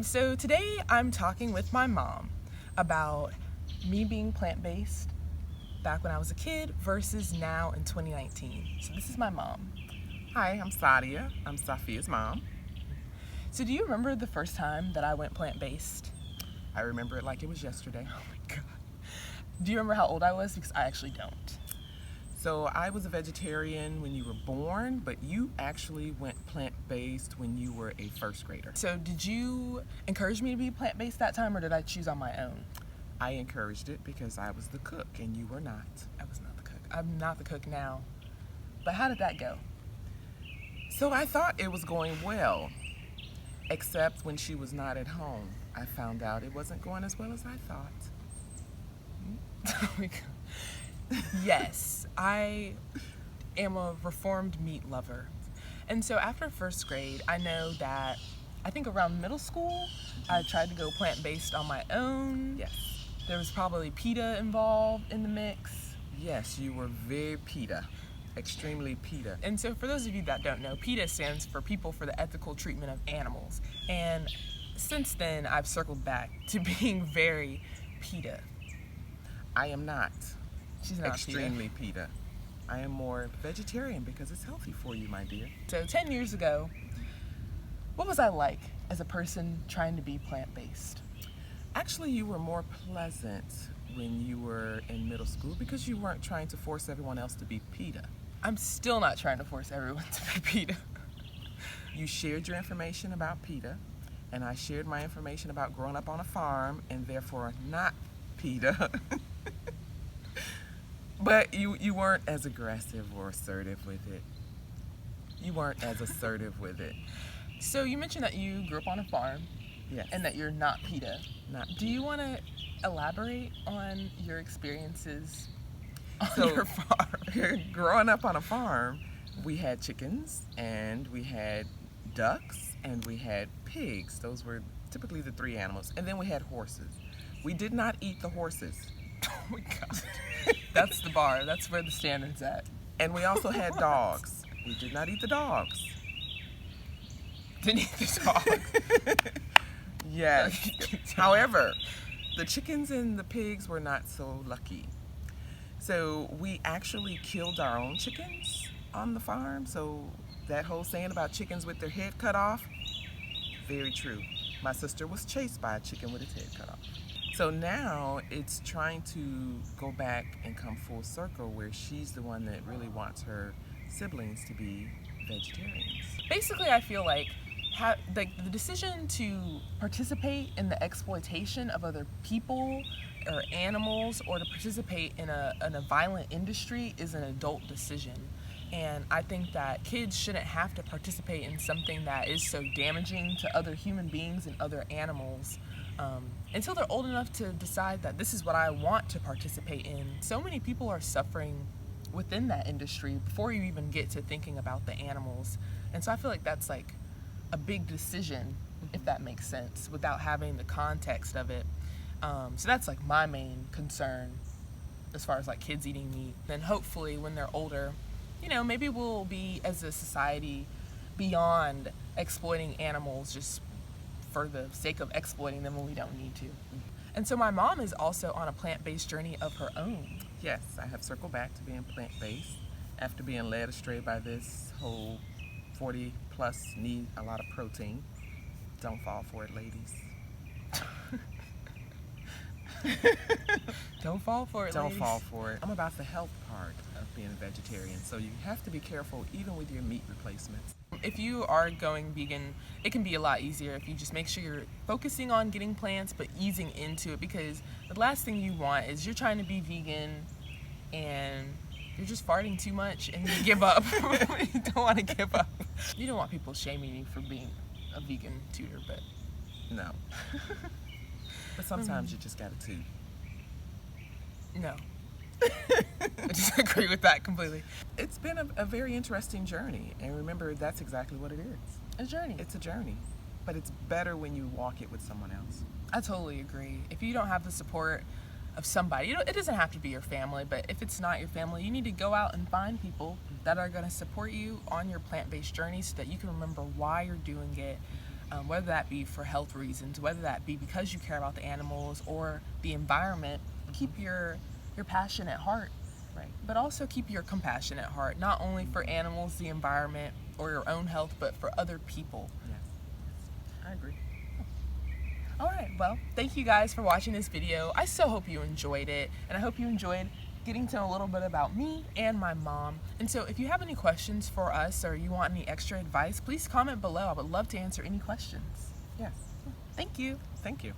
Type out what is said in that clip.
So today I'm talking with my mom about me being plant-based back when I was a kid versus now in 2019. So this is my mom. Hi, I'm Sadia. I'm Safia's mom. So do you remember the first time that I went plant-based? I remember it like it was yesterday. Oh my God. Do you remember how old I was? Because I actually don't. So I was a vegetarian when you were born, but you actually went plant-based when you were a first grader. So did you encourage me to be plant-based that time, or did I choose on my own? I encouraged it because I was the cook and you were not. I was not the cook. I'm not the cook now. But how did that go? So I thought it was going well, except when she was not at home. I found out it wasn't going as well as I thought. Oh my God. Yes, I am a reformed meat lover. And so after first grade, I know that I think around middle school, I tried to go plant-based on my own. Yes. There was probably PETA involved in the mix. Yes, you were very PETA. Extremely PETA. And so for those of you that don't know, PETA stands for People for the Ethical Treatment of Animals. And since then, I've circled back to being very PETA. I am not. She's not extremely PETA. I am more vegetarian because it's healthy for you, my dear. So 10 years ago, what was I like as a person trying to be plant-based? Actually, you were more pleasant when you were in middle school because you weren't trying to force everyone else to be PETA. I'm still not trying to force everyone to be PETA. You shared your information about PETA, and I shared my information about growing up on a farm and therefore not PETA. But you weren't as aggressive or assertive with it. You weren't as assertive with it. So you mentioned that you grew up on a farm. Yes. And that you're not PETA. Not Do you want to elaborate on your experiences on So, your farm? Growing up on a farm, we had chickens and we had ducks and we had pigs. Those were typically the three animals. And then we had horses. We did not eat the horses. Oh my God. That's the bar. That's where the standard's at. And we also had dogs. We did not eat the dogs. Didn't eat the dog. Yes. However, the chickens and the pigs were not so lucky. So we actually killed our own chickens on the farm. So that whole saying about chickens with their head cut off, very true. My sister was chased by a chicken with its head cut off. So now it's trying to go back and come full circle where she's the one that really wants her siblings to be vegetarians. Basically, I feel like the decision to participate in the exploitation of other people or animals, or to participate in a violent industry, is an adult decision. And I think that kids shouldn't have to participate in something that is so damaging to other human beings and other animals until they're old enough to decide that this is what I want to participate in. So many people are suffering within that industry before you even get to thinking about the animals. And so I feel like that's like a big decision, if that makes sense, without having the context of it. So that's like my main concern as far as like kids eating meat. Then hopefully when they're older, maybe we'll be, as a society, beyond exploiting animals just for the sake of exploiting them when we don't need to. And so my mom is also on a plant-based journey of her own. Yes, I have circled back to being plant-based after being led astray by this whole 40 plus need a lot of protein. Don't fall for it, ladies. Don't fall for it, Don't ladies. fall for it. I'm about the health part of being a vegetarian, so you have to be careful even with your meat replacements. If you are going vegan, it can be a lot easier if you just make sure you're focusing on getting plants but easing into it, because the last thing you want is you're trying to be vegan and you're just farting too much and you give up. You don't want to give up. You don't want people shaming you for being a vegan tutor, but No. But sometimes you just gotta toot. no. I disagree with that completely. It's been a very interesting journey, and remember, that's exactly what it is. A journey. It's a journey, but it's better when you walk it with someone else. I totally agree. If you don't have the support of somebody, it doesn't have to be your family, but if it's not your family, you need to go out and find people that are going to support you on your plant-based journey so that you can remember why you're doing it, whether that be for health reasons, whether that be because you care about the animals or the environment. Keep your passion at heart, Right. but also keep your compassion at heart, not only for animals, the environment, or your own health, but for other people. Yes. I agree. All right, well, thank you guys for watching this video. I so hope you enjoyed it, and I hope you enjoyed getting to know a little bit about me and my mom. And so if you have any questions for us or you want any extra advice, please comment below. I would love to answer any questions. Yes. Thank you. Thank you.